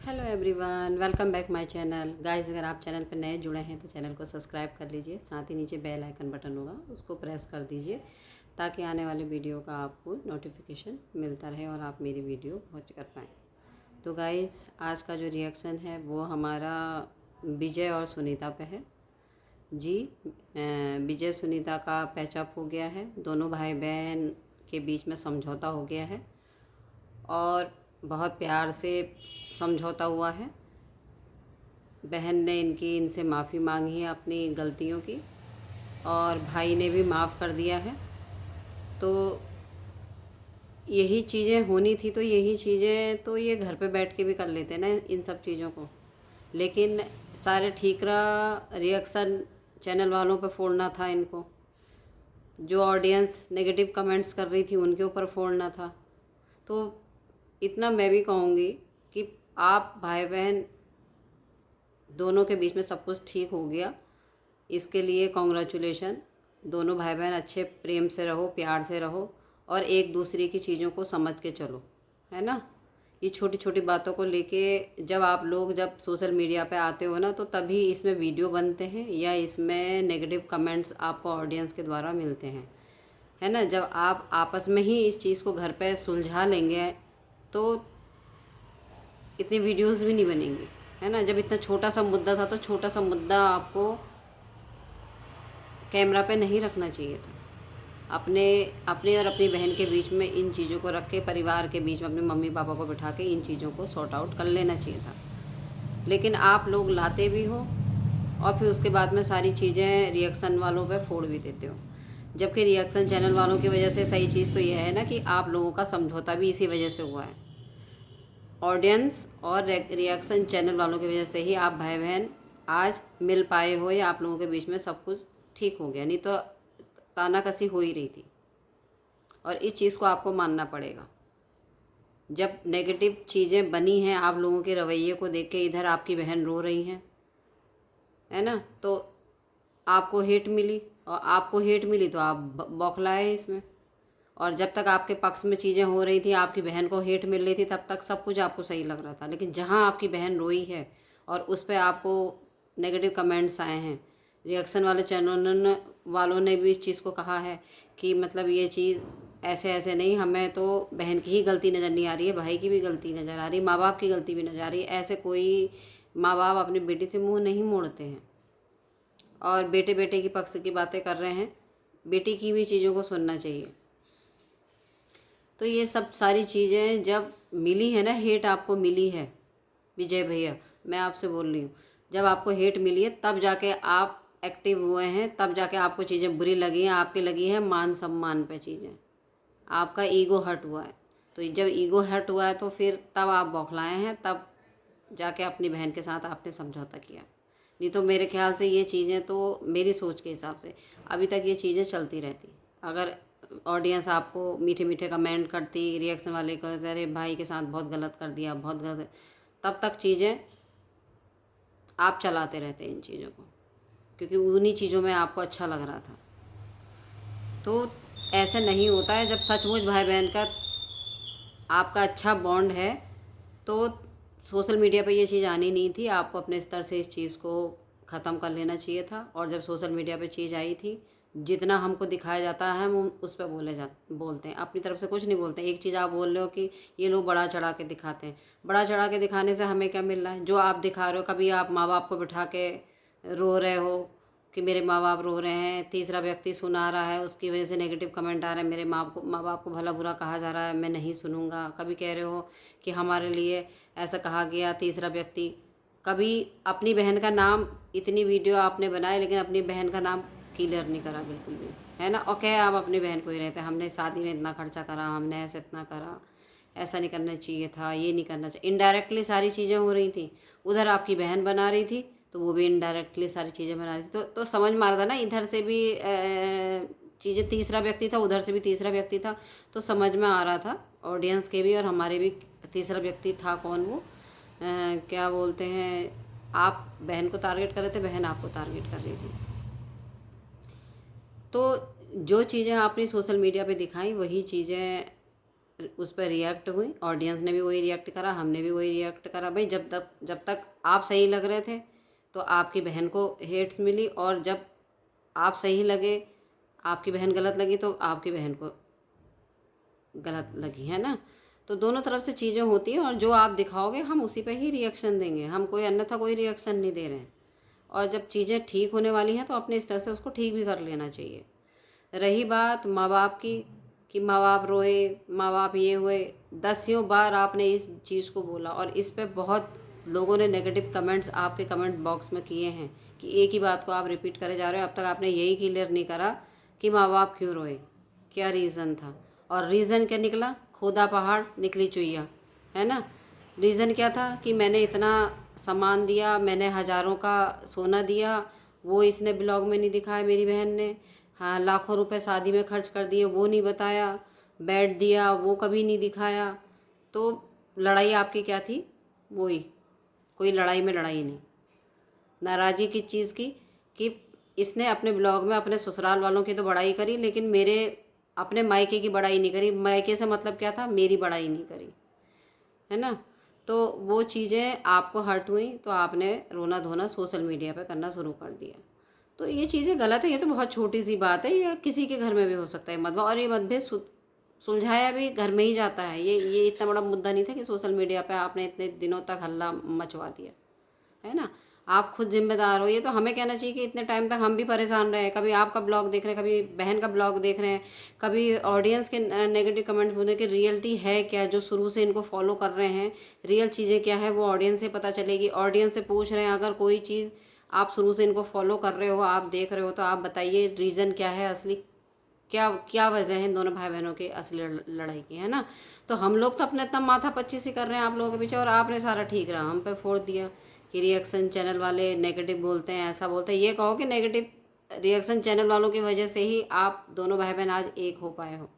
Hello everyone, welcome back my channel guys. अगर आप channel पर नए जुड़े हैं तो चैनल को सब्सक्राइब कर लीजिए। साथ ही नीचे बेल आइकन बटन होगा, उसको प्रेस कर दीजिए ताकि आने वाले वीडियो का आपको नोटिफिकेशन मिलता रहे और आप मेरी वीडियो वॉच कर पाएँ। तो गाइस, आज का जो रिएक्शन है वो हमारा विजय और सुनीता पे है जी। विजय सुनीता का पैचअप हो गया है, दोनों भाई बहन के बीच में समझौता हो गया है और बहुत प्यार से समझौता हुआ है। बहन ने इनसे माफ़ी मांगी है अपनी गलतियों की और भाई ने भी माफ़ कर दिया है। तो यही चीज़ें होनी थी, तो यही चीज़ें तो ये घर पे बैठ के भी कर लेते ना इन सब चीज़ों को, लेकिन सारे ठीकरा रिएक्शन चैनल वालों पे फोड़ना था इनको। जो ऑडियंस नेगेटिव कमेंट्स कर रही थी उनके ऊपर फोड़ना था। तो इतना मैं भी कहूँगी कि आप भाई बहन दोनों के बीच में सब कुछ ठीक हो गया, इसके लिए कॉन्ग्रेचुलेशन। दोनों भाई बहन अच्छे प्रेम से रहो, प्यार से रहो और एक दूसरे की चीज़ों को समझ के चलो, है ना। ये छोटी छोटी बातों को लेके जब सोशल मीडिया पे आते हो ना, तो तभी इसमें वीडियो बनते हैं या इसमें नेगेटिव कमेंट्स आपको ऑडियंस के द्वारा मिलते हैं, है ना। जब आप आपस में ही इस चीज़ को घर पे सुलझा लेंगे तो इतनी वीडियोस भी नहीं बनेंगी, है ना। जब इतना छोटा सा मुद्दा था तो छोटा सा मुद्दा आपको कैमरा पे नहीं रखना चाहिए था। अपने अपने और अपनी बहन के बीच में इन चीज़ों को रख के, परिवार के बीच में अपने मम्मी पापा को बिठा के इन चीज़ों को सॉर्ट आउट कर लेना चाहिए था। लेकिन आप लोग लाते भी हो और फिर उसके बाद में सारी चीज़ें रिएक्शन वालों पे फोड़ भी देते हो। जबकि रिएक्शन चैनल वालों की वजह से सही चीज़ तो यह है ना कि आप लोगों का समझौता भी इसी वजह से हुआ है। ऑडियंस और रिएक्शन चैनल वालों की वजह से ही आप भाई बहन आज मिल पाए हो या आप लोगों के बीच में सब कुछ ठीक हो गया, नहीं तो तानाकसी हो ही रही थी। और इस चीज़ को आपको मानना पड़ेगा। जब नेगेटिव चीज़ें बनी हैं आप लोगों के रवैये को देख के, इधर आपकी बहन रो रही हैं, है ना, तो आपको हेट मिली और आपको हेट मिली तो आप बौखलाए इसमें। और जब तक आपके पक्ष में चीज़ें हो रही थी, आपकी बहन को हेट मिल रही थी, तब तक सब कुछ आपको सही लग रहा था। लेकिन जहाँ आपकी बहन रोई है और उस पर आपको नेगेटिव कमेंट्स आए हैं, रिएक्शन वाले चैनल वालों ने भी इस चीज़ को कहा है कि मतलब ये चीज़ ऐसे ऐसे नहीं, हमें तो बहन की ही गलती नज़र नहीं आ रही है, भाई की भी गलती नज़र आ रही है, माँ बाप की गलती भी नज़र आ रही है। ऐसे कोई माँ बाप अपनी बेटी से मुँह नहीं मोड़ते हैं और बेटे बेटे की पक्ष की बातें कर रहे हैं। बेटी की भी चीज़ों को सुनना चाहिए। तो ये सब सारी चीज़ें जब मिली है ना, हेट आपको मिली है विजय भैया, मैं आपसे बोल रही हूँ, जब आपको हेट मिली है तब जाके आप एक्टिव हुए हैं, तब जाके आपको चीज़ें बुरी लगी हैं, आपके लगी हैं मान सम्मान पे चीज़ें, आपका ईगो हर्ट हुआ है। तो जब ईगो हर्ट हुआ है तो फिर तब आप बौखलाए हैं, तब जाके अपनी बहन के साथ आपने समझौता किया। नहीं तो मेरे ख्याल से ये चीज़ें, तो मेरी सोच के हिसाब से अभी तक ये चीज़ें चलती रहती। अगर ऑडियंस आपको मीठे मीठे कमेंट करती, रिएक्शन वाले कहते अरे भाई के साथ बहुत गलत कर दिया, बहुत गलत, तब तक चीज़ें आप चलाते रहते इन चीज़ों को, क्योंकि उन्हीं चीज़ों में आपको अच्छा लग रहा था। तो ऐसे नहीं होता है। जब सचमुच भाई बहन का आपका अच्छा बॉन्ड है तो सोशल मीडिया पे ये चीज़ आनी नहीं थी। आपको अपने स्तर से इस चीज़ को ख़त्म कर लेना चाहिए था। और जब सोशल मीडिया पे चीज़ आई थी, जितना हमको दिखाया जाता है हम उस पर बोलते हैं, अपनी तरफ से कुछ नहीं बोलते हैं। एक चीज़ आप बोल रहे हो कि ये लोग बढ़ा चढ़ा के दिखाते हैं, बढ़ा चढ़ा के दिखाने से हमें क्या मिल रहा है? जो आप दिखा रहे हो, कभी आप माँ बाप को बिठा के रो रहे हो कि मेरे माँ बाप रो रहे हैं, तीसरा व्यक्ति सुना रहा है, उसकी वजह से नेगेटिव कमेंट आ रहा है, मेरे माँ बाप को भला बुरा कहा जा रहा है, मैं नहीं सुनूंगा। कभी कह रहे हो कि हमारे लिए ऐसा कहा गया, तीसरा व्यक्ति। कभी अपनी बहन का नाम, इतनी वीडियो आपने बनाए लेकिन अपनी बहन का नाम क्लियर नहीं करा बिल्कुल भी, है ना। और क्या आप अपनी बहन को ही रहते हैं, हमने शादी में इतना खर्चा करा, हमने ऐसे इतना करा, ऐसा नहीं करना चाहिए था, ये नहीं करना चाहिए। इनडायरेक्टली सारी चीज़ें हो रही थी। उधर आपकी बहन बना रही थी तो वो भी इनडायरेक्टली सारी चीज़ें बना रही थी। तो समझ में आ रहा था ना, इधर से भी चीज़ें, तीसरा व्यक्ति था, उधर से भी तीसरा व्यक्ति था। तो समझ में आ रहा था ऑडियंस के भी और हमारे भी, तीसरा व्यक्ति था कौन वो, क्या बोलते हैं, आप बहन को टारगेट कर रहे थे, बहन आपको टारगेट कर रही थी। तो जो चीज़ें आपने सोशल मीडिया पे दिखाई वही चीज़ें उस पर रिएक्ट हुई, ऑडियंस ने भी वही रिएक्ट करा, हमने भी वही रिएक्ट करा। भाई जब तक आप सही लग रहे थे तो आपकी बहन को हेट्स मिली, और जब आप सही लगे, आपकी बहन गलत लगी तो आपकी बहन को गलत लगी, है ना। तो दोनों तरफ से चीज़ें होती हैं, और जो आप दिखाओगे हम उसी पे ही रिएक्शन देंगे, हम कोई अन्यथा कोई रिएक्शन नहीं दे रहे हैं। और जब चीज़ें ठीक होने वाली हैं तो अपने स्तर से उसको ठीक भी कर लेना चाहिए। रही बात माँ बाप की, कि माँ बाप रोए, माँ बाप ये हुए, 10 बार आपने इस चीज़ को बोला, और इस पे बहुत लोगों ने नेगेटिव कमेंट्स आपके कमेंट बॉक्स में किए हैं कि एक ही बात को आप रिपीट करे जा रहे हो। अब तक आपने यही क्लियर नहीं करा कि माँ बाप क्यों रोए, क्या रीज़न था। और रीज़न क्या निकला? खोदा पहाड़ निकली चुईया, है ना। रीज़न क्या था कि मैंने इतना सामान दिया, मैंने हज़ारों का सोना दिया, वो इसने ब्लॉग में नहीं दिखाया मेरी बहन ने। हाँ, लाखों रुपए शादी में खर्च कर दिए, वो नहीं बताया। बेड दिया, वो कभी नहीं दिखाया। तो लड़ाई आपकी क्या थी? वही, कोई लड़ाई में लड़ाई नहीं। नाराज़गी किस चीज़ की? कि इसने अपने ब्लॉग में अपने ससुराल वालों की तो बड़ाई करी, लेकिन मेरे अपने मायके की बड़ाई नहीं करी। मायके से मतलब क्या था? मेरी बड़ाई नहीं करी, है ना। तो वो चीज़ें आपको हर्ट हुई, तो आपने रोना धोना सोशल मीडिया पे करना शुरू कर दिया। तो ये चीज़ें गलत है। ये तो बहुत छोटी सी बात है, ये किसी के घर में भी हो सकता है मतभेद, और ये मतभेद सुलझाया भी घर में ही जाता है। ये इतना बड़ा मुद्दा नहीं था कि सोशल मीडिया पे आपने इतने दिनों तक हल्ला मचवा दिया, है ना। आप खुद जिम्मेदार हो। ये तो हमें कहना चाहिए कि इतने टाइम तक हम भी परेशान रहे, कभी आपका ब्लॉग देख रहे हैं, कभी बहन का ब्लॉग देख रहे हैं, कभी ऑडियंस के नेगेटिव कमेंट होने की रियलिटी है क्या, जो शुरू से इनको फॉलो कर रहे हैं, रियल चीज़ें क्या है वो ऑडियंस से पता चलेगी। ऑडियंस से पूछ रहे हैं, अगर कोई चीज़ आप शुरू से इनको फॉलो कर रहे हो, आप देख रहे हो, तो आप बताइए रीज़न क्या है, असली क्या क्या वजह है इन दोनों भाई बहनों की असली लड़ाई की, है ना। तो हम लोग तो अपने इतना माथा पच्ची सी कर रहे हैं आप लोगों के पीछे, और आपने सारा ठीक रहा, हम पे फोड़ दिया कि रिएक्शन चैनल वाले नेगेटिव बोलते हैं, ऐसा बोलते हैं। ये कहो कि नेगेटिव रिएक्शन चैनल वालों की वजह से ही आप दोनों भाई बहन आज एक हो पाए हो,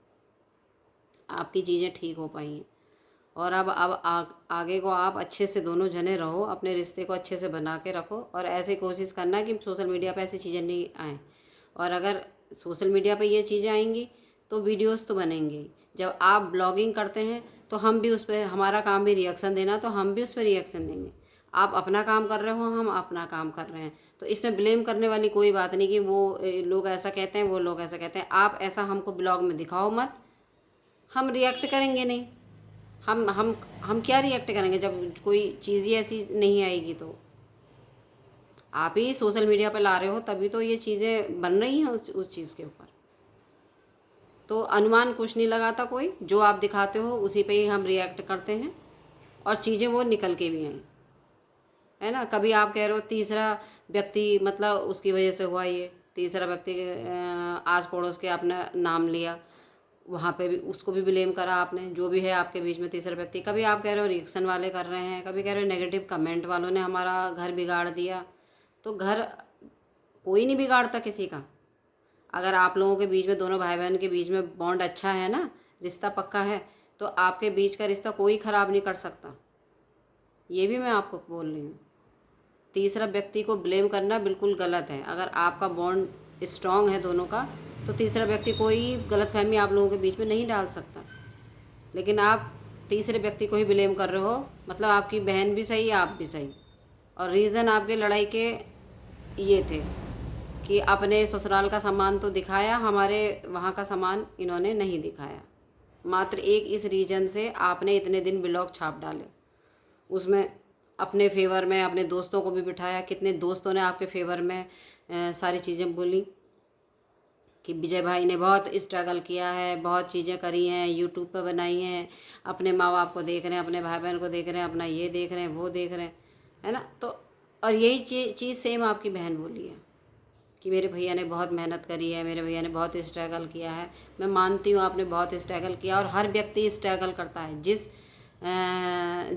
आपकी चीज़ें ठीक हो पाई हैं। और अब आगे को आप अच्छे से दोनों जने रहो, अपने रिश्ते को अच्छे से बना के रखो, और ऐसे कोशिश करना कि सोशल मीडिया पे ऐसी चीज़ें नहीं आएँ। और अगर सोशल मीडिया पे ये चीज़ें आएंगी तो वीडियोस तो बनेंगे। जब आप ब्लॉगिंग करते हैं तो हम भी उस पर, हमारा काम भी रिएक्शन देना, तो हम भी उस पर रिएक्शन देंगे। आप अपना काम कर रहे हो, हम अपना काम कर रहे हैं, तो इसमें ब्लेम करने वाली कोई बात नहीं कि वो लोग ऐसा कहते हैं, वो लोग ऐसा कहते हैं। आप ऐसा हमको ब्लॉग में दिखाओ मत, हम रिएक्ट करेंगे नहीं। हम क्या रिएक्ट करेंगे जब कोई चीज़ ही ऐसी नहीं आएगी। तो आप ही सोशल मीडिया पर ला रहे हो, तभी तो ये चीज़ें बन रही हैं उस चीज़ के ऊपर। तो अनुमान कुछ नहीं लगाता कोई, जो आप दिखाते हो उसी पे ही हम रिएक्ट करते हैं, और चीज़ें वो निकल के भी आई, है ना। कभी आप कह रहे हो तीसरा व्यक्ति, मतलब उसकी वजह से हुआ ये, तीसरा व्यक्ति आस पड़ोस के आपने नाम लिया, वहाँ पे भी उसको भी ब्लेम करा आपने, जो भी है आपके बीच में तीसरा व्यक्ति। कभी आप कह रहे हो रिएक्शन वाले कर रहे हैं, कभी कह रहे हो नेगेटिव कमेंट वालों ने हमारा घर बिगाड़ दिया। तो घर कोई नहीं बिगाड़ता किसी का। अगर आप लोगों के बीच में, दोनों भाई बहन के बीच में बॉन्ड अच्छा है ना, रिश्ता पक्का है, तो आपके बीच का रिश्ता कोई ख़राब नहीं कर सकता। ये भी मैं आपको बोल रही हूँ। तीसरा व्यक्ति को ब्लेम करना बिल्कुल गलत है। अगर आपका बॉन्ड स्ट्रांग है दोनों का, तो तीसरा व्यक्ति कोई गलतफहमी आप लोगों के बीच में नहीं डाल सकता। लेकिन आप तीसरे व्यक्ति को ही ब्लेम कर रहे हो, मतलब आपकी बहन भी सही, आप भी सही। और रीज़न आपके लड़ाई के ये थे कि अपने ससुराल का सामान तो दिखाया, हमारे वहाँ का सामान इन्होंने नहीं दिखाया। मात्र एक इस रीज़न से आपने इतने दिन ब्लॉग छाप डाले, उसमें अपने फेवर में अपने दोस्तों को भी बिठाया। कितने दोस्तों ने आपके फेवर में सारी चीज़ें बोली कि विजय भाई ने बहुत स्ट्रगल किया है, बहुत चीज़ें करी हैं, यूट्यूब पर बनाई हैं, अपने माँ बाप को देख रहे हैं, अपने भाई बहन को देख रहे हैं, अपना ये देख रहे हैं, वो देख रहे हैं, है ना। तो और यही चीज़ सेम आपकी बहन बोली है कि मेरे भैया ने बहुत मेहनत करी है, मेरे भैया ने बहुत स्ट्रगल किया है। मैं मानती हूँ आपने बहुत स्ट्रगल किया, और हर व्यक्ति स्ट्रगल करता है। जिस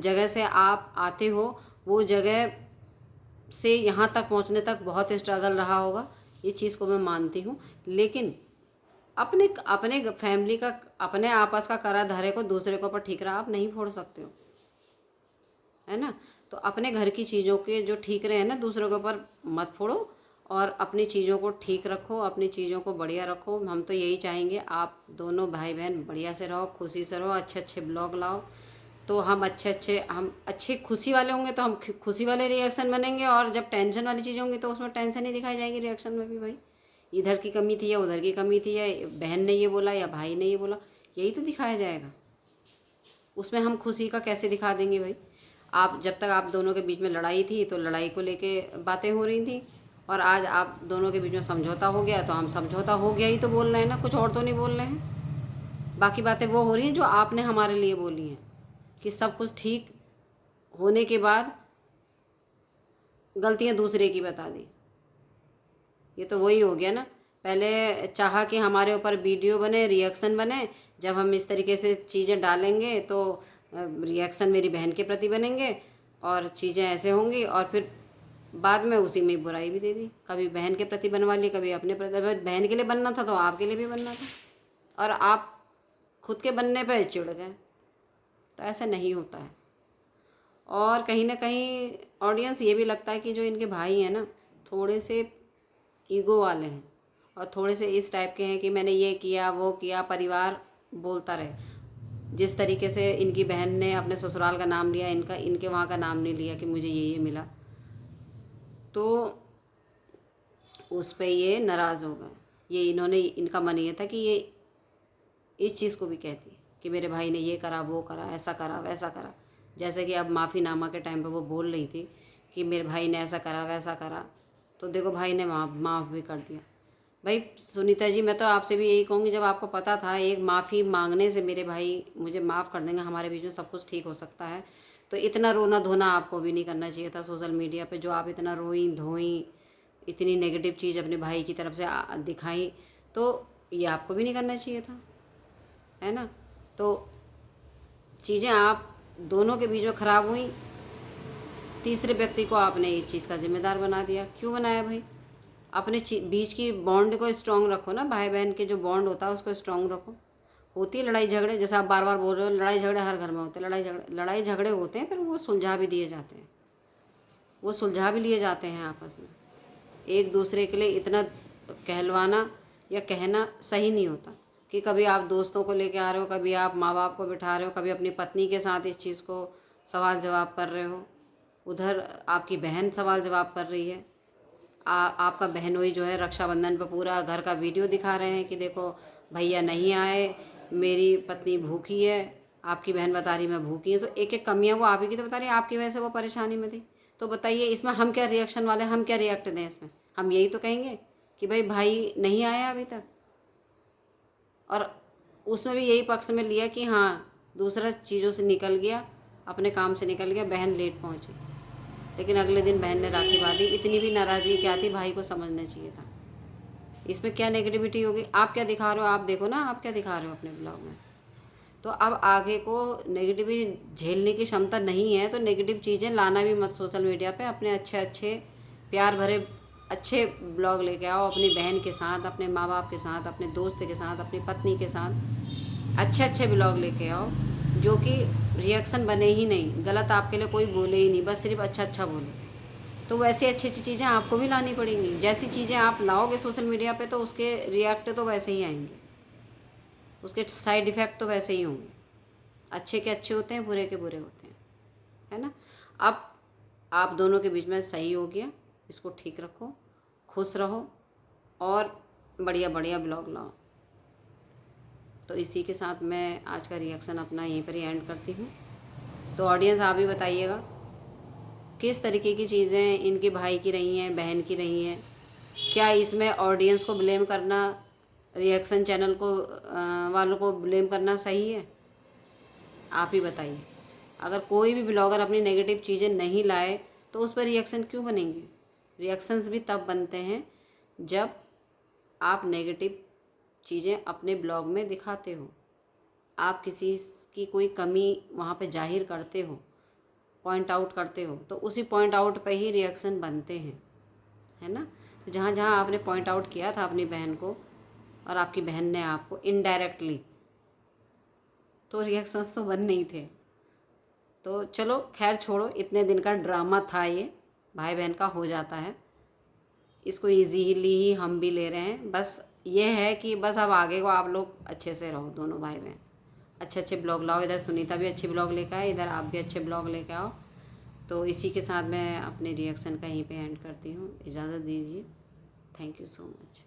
जगह से आप आते हो, वो जगह से यहाँ तक पहुँचने तक बहुत स्ट्रगल रहा होगा, ये चीज़ को मैं मानती हूँ। लेकिन अपने अपने फैमिली का, अपने आपस का करा धरे को दूसरे के ऊपर ठीकरा आप नहीं फोड़ सकते हो, है ना। तो अपने घर की चीज़ों के जो ठीकरे हैं ना, दूसरों के ऊपर मत फोड़ो। और अपनी चीज़ों को ठीक रखो, अपनी चीज़ों को बढ़िया रखो। हम तो यही चाहेंगे आप दोनों भाई बहन बढ़िया से रहो, खुशी से रहो, अच्छे अच्छे ब्लॉग लाओ। तो हम अच्छे खुशी वाले होंगे तो हम खुशी वाले रिएक्शन बनेंगे, और जब टेंशन वाली चीज़ होंगी तो उसमें टेंशन ही दिखाई जाएगी रिएक्शन में भी। भाई इधर की कमी थी या उधर की कमी थी, या बहन ने ये बोला या भाई ने ये बोला, यही तो दिखाया जाएगा। उसमें हम खुशी का कैसे दिखा देंगे भाई। आप जब तक आप दोनों के बीच में लड़ाई थी तो लड़ाई को लेके बातें हो रही थी, और आज आप दोनों के बीच में समझौता हो गया तो हम समझौता हो गया ही तो बोल रहे हैं ना, कुछ और तो नहीं बोल रहे हैं। बाकी बातें वो हो रही हैं जो आपने हमारे लिए बोली हैं, कि सब कुछ ठीक होने के बाद गलतियां दूसरे की बता दी। ये तो वही हो गया ना। पहले चाहा कि हमारे ऊपर वीडियो बने, रिएक्शन बने, जब हम इस तरीके से चीज़ें डालेंगे तो रिएक्शन मेरी बहन के प्रति बनेंगे और चीज़ें ऐसे होंगी, और फिर बाद में उसी में बुराई भी दे दी। कभी बहन के प्रति बनवा ली, कभी अपने प्रति। बहन के लिए बनना था तो आपके लिए भी बनना था, और आप खुद के बनने पर चिढ़ गए। तो ऐसा नहीं होता है। और कहीं ना कहीं ऑडियंस ये भी लगता है कि जो इनके भाई हैं ना, थोड़े से ईगो वाले हैं, और थोड़े से इस टाइप के हैं कि मैंने ये किया वो किया, परिवार बोलता रहे। जिस तरीके से इनकी बहन ने अपने ससुराल का नाम लिया, इनके वहाँ का नाम नहीं लिया कि मुझे ये मिला, तो उस पे ये नाराज़ हो गए। इनका मन ये था कि ये इस चीज़ को भी कहती कि मेरे भाई ने ये करा वो करा, ऐसा करा वैसा करा। जैसे कि अब माफ़ीनामा के टाइम पे वो बोल रही थी कि मेरे भाई ने ऐसा करा वैसा करा, तो देखो भाई ने माफ़ भी कर दिया। भाई सुनीता जी, मैं तो आपसे भी यही कहूँगी, जब आपको पता था एक माफ़ी मांगने से मेरे भाई मुझे माफ़ कर देंगे, हमारे बीच में सब कुछ ठीक हो सकता है, तो इतना रोना धोना आपको भी नहीं करना चाहिए था सोशल मीडिया पे। जो आप इतना रोई धोई, इतनी नेगेटिव चीज़ अपने भाई की तरफ से दिखाई, तो ये आपको भी नहीं करना चाहिए था, है ना। तो चीज़ें आप दोनों के बीच में ख़राब हुई, तीसरे व्यक्ति को आपने इस चीज़ का जिम्मेदार बना दिया। क्यों बनाया भाई? अपने बीच की बॉन्ड को स्ट्रॉन्ग रखो ना, भाई बहन के जो बॉन्ड होता है उसको स्ट्रॉन्ग रखो। होती है लड़ाई झगड़े, जैसे आप बार बार बोल रहे हो, लड़ाई झगड़े हर घर में होते हैं। लड़ाई झगड़े होते हैं, फिर वो सुलझा भी दिए जाते हैं, वो सुलझा भी लिए जाते हैं आपस में। एक दूसरे के लिए इतना कहलवाना या कहना सही नहीं होता कि कभी आप दोस्तों को लेके आ रहे हो, कभी आप माँ बाप को बिठा रहे हो, कभी अपनी पत्नी के साथ इस चीज़ को सवाल जवाब कर रहे हो, उधर आपकी बहन सवाल जवाब कर रही है। आपका बहनोई जो है रक्षाबंधन पे पूरा घर का वीडियो दिखा रहे हैं कि देखो भैया नहीं आए, मेरी पत्नी भूखी है, आपकी बहन बता रही मैं भूखी हूँ। तो एक एक कमियाँ वो आप ही की तो बता रही है, आपकी वजह से वो परेशानी में थी। तो बताइए इसमें हम क्या रिएक्शन वाले, हम क्या रिएक्ट दें इसमें? हम यही तो कहेंगे कि भाई नहीं आया अभी तक, और उसमें भी यही पक्ष में लिया कि हाँ दूसरा चीज़ों से निकल गया, अपने काम से निकल गया, बहन लेट पहुँची। लेकिन अगले दिन बहन ने राखी बांधी। इतनी भी नाराज़गी क्या थी, भाई को समझना चाहिए था। इसमें क्या नेगेटिविटी होगी? आप क्या दिखा रहे हो, आप देखो ना आप क्या दिखा रहे हो अपने ब्लॉग में। तो अब आगे को नेगेटिविटी झेलने की क्षमता नहीं है तो नेगेटिव चीज़ें लाना भी मत सोशल मीडिया पे। अपने अच्छे अच्छे प्यार भरे अच्छे ब्लॉग लेके आओ, अपनी बहन के साथ, अपने माँ बाप के साथ, अपने दोस्त के साथ, अपनी पत्नी के साथ अच्छे अच्छे ब्लॉग लेके आओ, जो कि रिएक्शन बने ही नहीं, गलत आपके लिए कोई बोले ही नहीं, बस सिर्फ अच्छा अच्छा बोले। तो वैसी अच्छी अच्छी चीज़ें आपको भी लानी पड़ेंगी। जैसी चीज़ें आप लाओगे सोशल मीडिया पे तो उसके रिएक्ट तो वैसे ही आएंगे, उसके साइड इफ़ेक्ट तो वैसे ही होंगे। अच्छे के अच्छे होते हैं, बुरे के बुरे होते हैं, है ना। अब आप दोनों के बीच में सही हो गया, इसको ठीक रखो, खुश रहो और बढ़िया बढ़िया ब्लॉग लाओ। तो इसी के साथ मैं आज का रिएक्शन अपना यहीं पर ही एंड करती हूँ। तो ऑडियंस आप भी बताइएगा किस तरीके की चीज़ें इनके भाई की रही हैं, बहन की रही हैं। क्या इसमें ऑडियंस को ब्लेम करना, रिएक्शन चैनल को वालों को ब्लेम करना सही है? आप ही बताइए। अगर कोई भी ब्लॉगर अपनी नेगेटिव चीज़ें नहीं लाए तो उस पर रिएक्शन क्यों बनेंगे? रिएक्शंस भी तब बनते हैं जब आप नेगेटिव चीज़ें अपने ब्लॉग में दिखाते हो, आप किसी की कोई कमी वहाँ पे जाहिर करते हो, पॉइंट आउट करते हो, तो उसी पॉइंट आउट पे ही रिएक्शन बनते हैं, है ना। तो जहाँ जहाँ आपने पॉइंट आउट किया था अपनी बहन को और आपकी बहन ने आपको इनडायरेक्टली, तो रिएक्शंस तो बन नहीं थे। तो चलो खैर छोड़ो, इतने दिन का ड्रामा था ये, भाई बहन का हो जाता है। इसको इजीली ही हम भी ले रहे हैं। बस ये है कि बस अब आगे को आप लोग अच्छे से रहो, दोनों भाई बहन अच्छे अच्छे ब्लॉग लाओ। इधर सुनीता भी अच्छी ब्लॉग लेकर आए, इधर आप भी अच्छे ब्लॉग लेकर आओ। तो इसी के साथ मैं अपने रिएक्शन का यहीं पे एंड करती हूँ। इजाज़त दीजिए। Thank you so much.